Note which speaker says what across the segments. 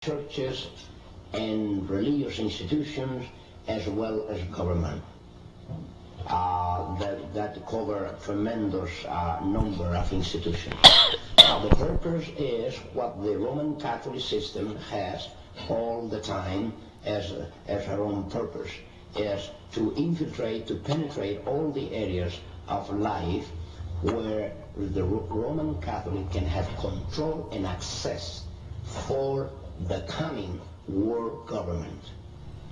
Speaker 1: churches and religious institutions as well as government that cover a tremendous number of institutions. The purpose is what the Roman Catholic system has all the time as her own purpose, is to infiltrate, to penetrate all the areas of life where the Roman Catholic can have control and access for the coming world government.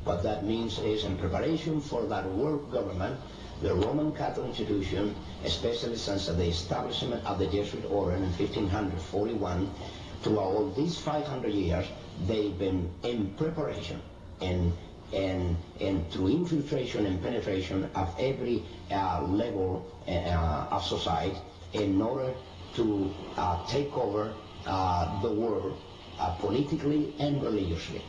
Speaker 1: What that means is, in preparation for that world government, the Roman Catholic institution, especially since the establishment of the Jesuit order in 1541, throughout all these 500 years, they've been in preparation and through infiltration and penetration of every level of society in order to take over the world politically and religiously.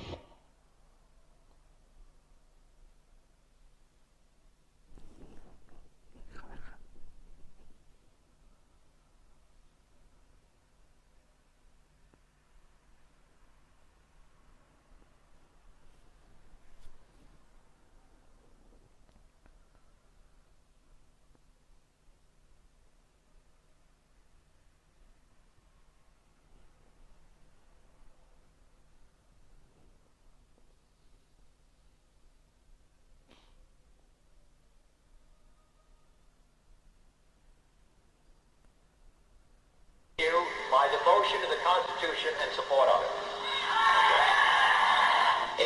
Speaker 2: My devotion to the Constitution and support of it.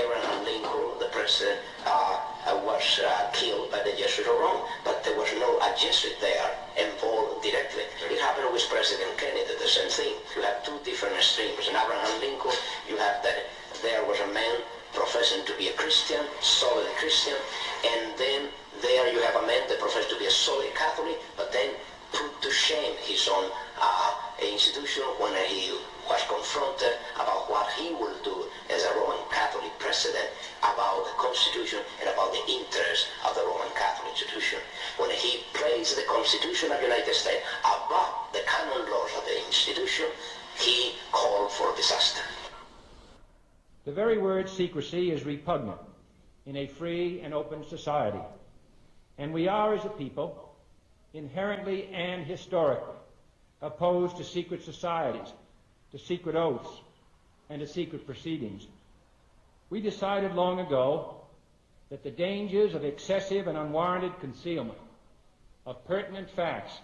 Speaker 1: Abraham Lincoln, the president, was killed by the Jesuit of Rome, but there was no Jesuit there involved directly. It happened with President Kennedy, the same thing. You have two different extremes. In Abraham Lincoln, you have that there was a man professing to be a Christian, solid Christian, and then there you have a man that professed to be a solid Catholic, but then put to shame his own institution when he was confronted about what he will do as a Roman Catholic president about the Constitution and about the interests of the Roman Catholic institution. When he placed the Constitution of the United States above the canon laws of the institution, he called for disaster.
Speaker 3: The very word secrecy is repugnant in a free and open society, and we are, as a people, inherently and historically opposed to secret societies, to secret oaths, and to secret proceedings. We decided long ago that the dangers of excessive and unwarranted concealment of pertinent facts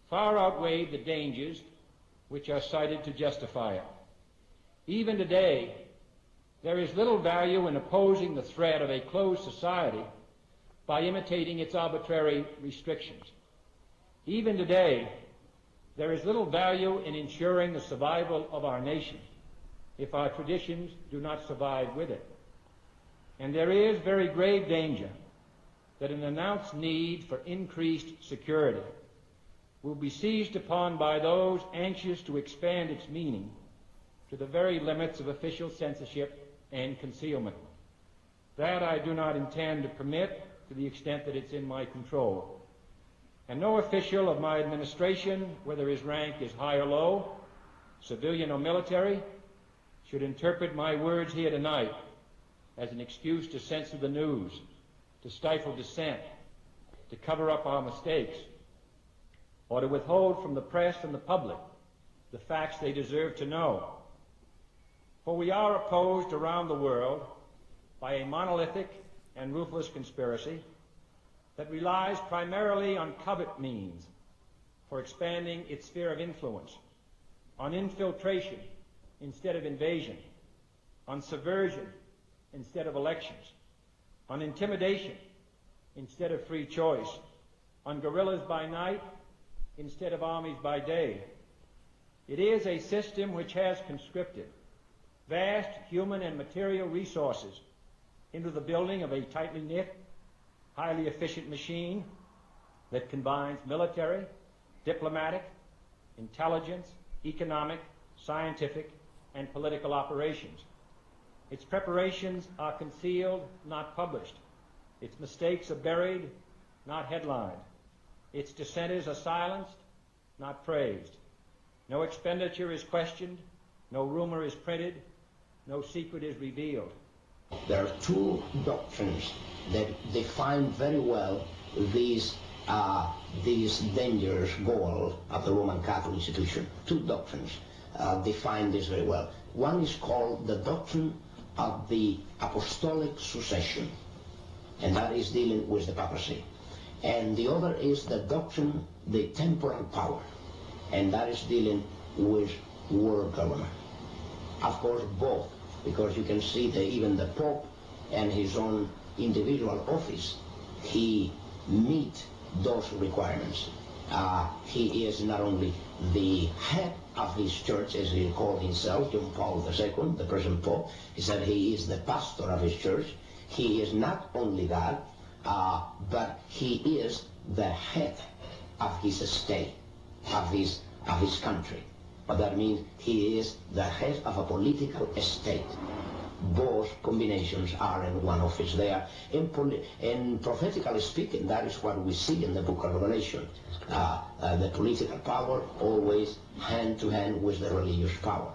Speaker 3: far outweighed the dangers which are cited to justify it. Even today, there is little value in opposing the threat of a closed society by imitating its arbitrary restrictions. Even today, there is little value in ensuring the survival of our nation if our traditions do not survive with it. And there is very grave danger that an announced need for increased security will be seized upon by those anxious to expand its meaning to the very limits of official censorship and concealment. That I do not intend to permit to the extent that it's in my control. And no official of my administration, whether his rank is high or low, civilian or military, should interpret my words here tonight as an excuse to censor the news, to stifle dissent, to cover up our mistakes, or to withhold from the press and the public the facts they deserve to know. For we are opposed around the world by a monolithic and ruthless conspiracy that relies primarily on covert means for expanding its sphere of influence, on infiltration instead of invasion, on subversion instead of elections, on intimidation instead of free choice, on guerrillas by night instead of armies by day. It is a system which has conscripted vast human and material resources into the building of a tightly knit, highly efficient machine that combines military, diplomatic, intelligence, economic, scientific, and political operations. Its preparations are concealed, not published. Its mistakes are buried, not headlined. Its dissenters are silenced, not praised. No expenditure is questioned, no rumor is printed, no secret is revealed.
Speaker 1: There are two doctrines that define very well these dangerous goal of the Roman Catholic institution. Two doctrines define this very well. One is called the doctrine of the apostolic succession, and that is dealing with the papacy. And the other is the doctrine, the temporal power, and that is dealing with world government. Of course, both, because you can see that even the Pope and his own individual office, he meet those requirements. He is not only the head of his church, as he called himself, John Paul II, the present Pope. He said he is the pastor of his church. He is not only that, but he is the head of his state, of his country. But that means he is the head of a political state. Both combinations are in one office there. And prophetically speaking, that is what we see in the book of Revelation. The political power always hand to hand with the religious power.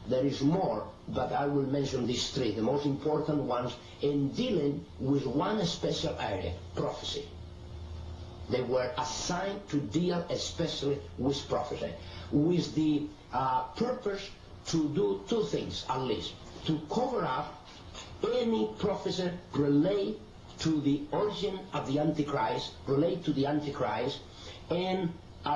Speaker 1: There is more, but I will mention these three, the most important ones, in dealing with one special area, prophecy. They were assigned to deal especially with prophecy, with the purpose to do two things at least: to cover up any prophecy relate to the origin of the Antichrist, relate to the Antichrist, and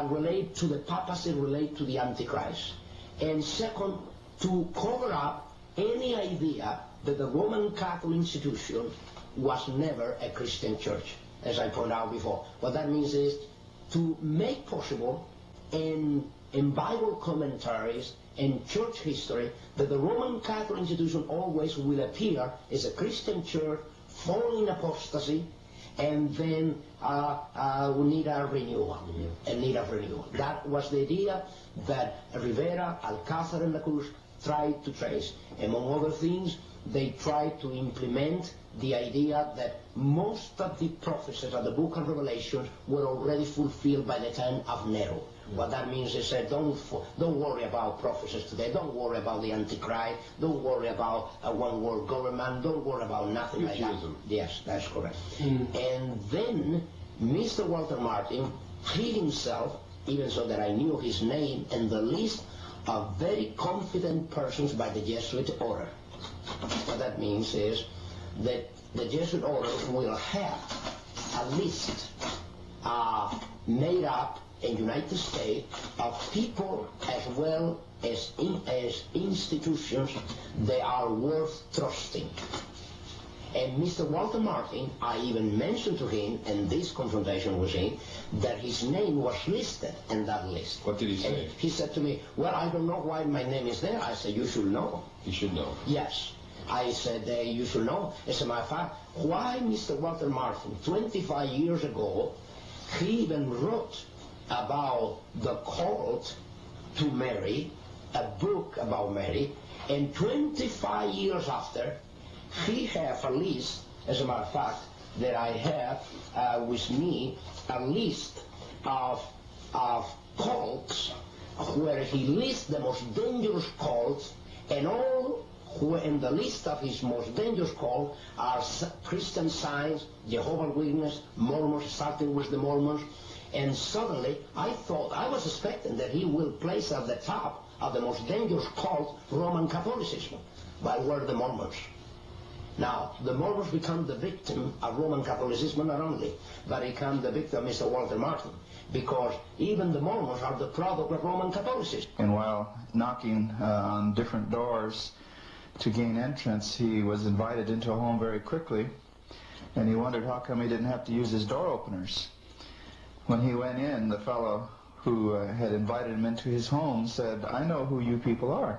Speaker 1: relate to the papacy, relate to the Antichrist. And second, to cover up any idea that the Roman Catholic institution was never a Christian church, as I pointed out before. What that means is to make possible in Bible commentaries and church history that the Roman Catholic institution always will appear as a Christian church falling in apostasy, and then we need a renewal, That was the idea that Rivera, Alcázar, and La Cruz tried to trace. Among other things, they tried to implement the idea that most of the prophecies of the book of Revelation were already fulfilled by the time of Nero. What that means is that don't worry about prophecies today. Don't worry about the Antichrist. Don't worry about a one-world government. Don't worry about nothing like that. Yes, that's correct. And then Mr. Walter Martin, he himself, even so that I knew his name and the list of very confident persons by the Jesuit order. What that means is that the Jesuit order will have a list made up in the United States of people as well as institutions that are worth trusting. And Mr. Walter Martin, I even mentioned to him in this confrontation with him that his name was listed in that list.
Speaker 4: What did he say?
Speaker 1: And he said to me, well, I don't know why my name is there. I said, you should know.
Speaker 4: You should know.
Speaker 1: Yes. I said, you should know. As a matter of fact, why Mr. Walter Martin, 25 years ago, he even wrote about the cult to Mary, a book about Mary, and 25 years after, he have a list, as a matter of fact, that I have with me, a list of cults where he lists the most dangerous cults, and all who in the list of his most dangerous cults are Christian Science, Jehovah's Witnesses, Mormons, starting with the Mormons. And suddenly, I was expecting that he will place at the top of the most dangerous cult Roman Catholicism, but were the Mormons. Now, the Mormons become the victim of Roman Catholicism not only, but become the victim of Mr. Walter Martin, because even the Mormons are the product of Roman Catholicism.
Speaker 5: And while knocking on different doors to gain entrance, he was invited into a home very quickly, and he wondered how come he didn't have to use his door openers. When he went in, the fellow who had invited him into his home said, I know who you people are.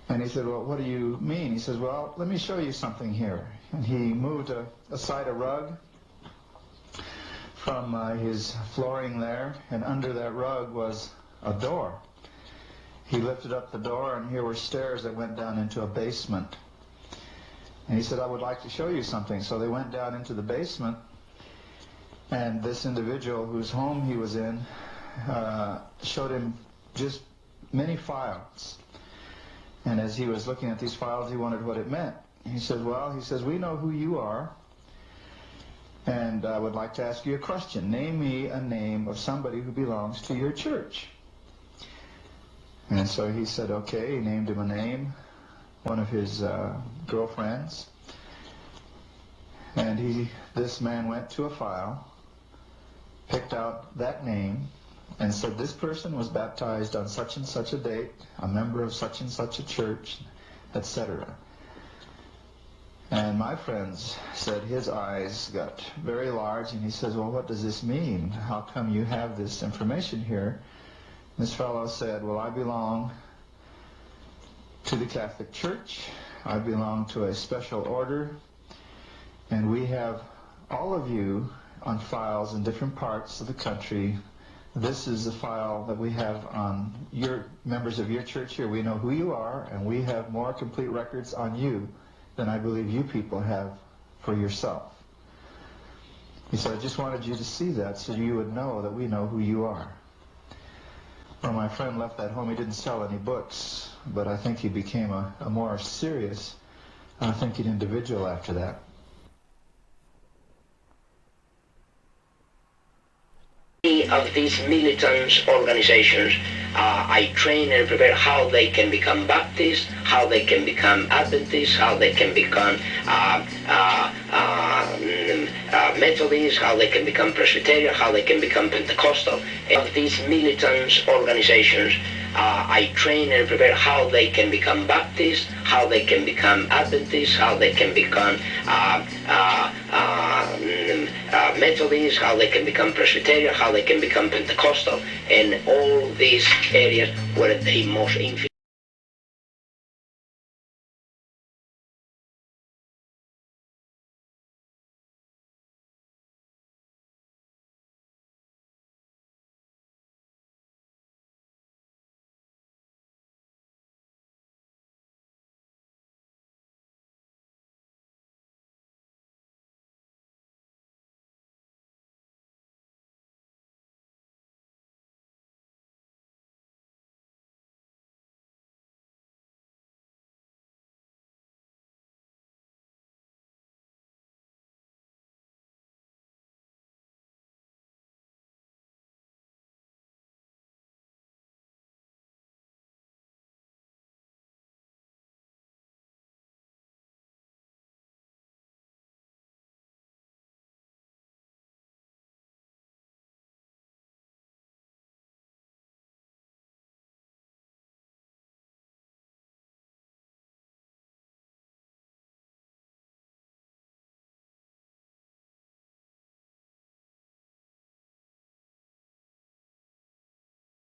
Speaker 5: And he said, well, what do you mean? He says, well, let me show you something here. And he moved aside a rug from his flooring there, and under that rug was a door. He lifted up the door, and here were stairs that went down into a basement. And he said, I would like to show you something. So they went down into the basement, and this individual whose home he was in showed him just many files. And as he was looking at these files, he wondered what it meant. He said, well, he says, we know who you are, and I would like to ask you a question. Name me a name of somebody who belongs to your church. And so he said, okay. He named him a name, one of his girlfriends. And this man went to a file, picked out that name, and said this person was baptized on such and such a date, a member of such and such a church, etc. And my friends said his eyes got very large, and he says, well, what does this mean? How come you have this information here? This fellow said, well, I belong to the Catholic Church. I belong to a special order, and we have all of you on files in different parts of the country. This is the file that we have on your members of your church here. We know who you are, and we have more complete records on you than I believe you people have for yourself. He said, I just wanted you to see that so you would know that we know who you are. Well, my friend left that home. He didn't sell any books, but I think he became a more serious, thinking individual after that.
Speaker 1: Of these militant organizations, I train and prepare how they can become Baptists, how they can become Adventists, how they can become Methodists, how they can become Presbyterian, how they can become Pentecostal. Of these militant organizations, I train and prepare how they can become Baptists, how they can become Adventists, how they can become Methodists, how they can become Presbyterian, how they can become Pentecostal, and all these areas where they most influence.